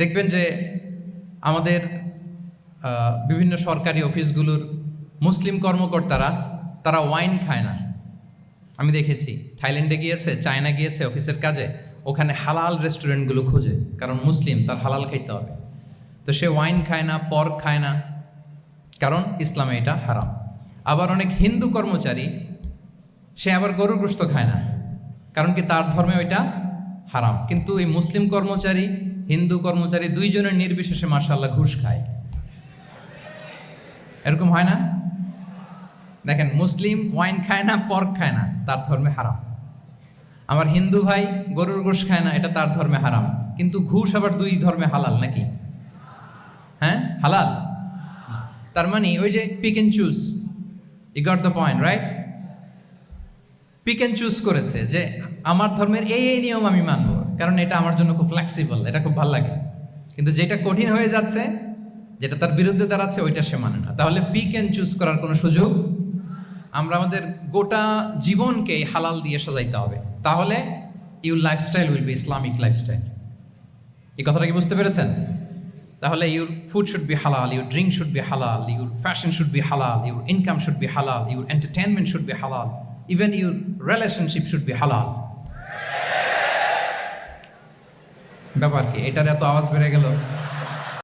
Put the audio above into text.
দেখবেন যে আমাদের বিভিন্ন সরকারি অফিসগুলোর মুসলিম কর্মকর্তারা তারা ওয়াইন খায় না। আমি দেখেছি থাইল্যান্ডে গিয়েছে, চায়না গিয়েছে অফিসের কাজে, ওখানে হালাল রেস্টুরেন্টগুলো খুঁজে, কারণ মুসলিম তার হালাল খাইতে হবে। তো সে ওয়াইন খায় না, পর্ক খায় না, কারণ ইসলামে এটা হারাম। আবার অনেক হিন্দু কর্মচারী সে আবার গরুর গোশত খায় না, কারণ কি তার ধর্মে ওইটা হারাম। কিন্তু এই মুসলিম কর্মচারী, হিন্দু কর্মচারী দুইজনের নির্বিশেষে মাশাআল্লাহ ঘুষ খায়। এরকম হয় না? দেখেন, মুসলিম ওয়াইন খায় না, পর্ক খায় না, তার ধর্মে হারাম। আমার হিন্দু ভাই গরুর গোশত খায় না, এটা তার ধর্মে হারাম। কিন্তু ঘুষ আবার দুই ধর্মে হালাল নাকি? হ্যাঁ, হালাল। তার মানে ওই যে pick and choose, you got the point, right? Pick and choose করেছে যে আমার ধর্মের এই এই নিয়ম আমি মানবো, কারণ এটা আমার জন্য খুব ফ্লেক্সিবল, এটা খুব ভালো লাগে। কিন্তু যেটা কঠিন হয়ে যাচ্ছে, যেটা তার বিরুদ্ধে দাঁড়াচ্ছে, ওইটা সে মানে না। তাহলে পিক এন্ড চুজ করার কোনো সুযোগ, আমরা আমাদের গোটা জীবনকে হালাল দিয়ে সাজাইতে হবে। তাহলে your lifestyle will be Islamic lifestyle. এই কথাটা কি বুঝতে পেরেছেন? তাহলে ইউর ফুড শুড বি হালাল, ইউর ড্রিঙ্ক শুড বি হালাল, ইউর ফ্যাশন শুড বি হালাল, ইউর ইনকাম শুড বি হালাল, ইউর এন্টারটেনমেন্ট শুড বি হালাল, even your relationship should be হালাল। ব্যাপার কি? এটার এত আওয়াজ বেড়ে গেল।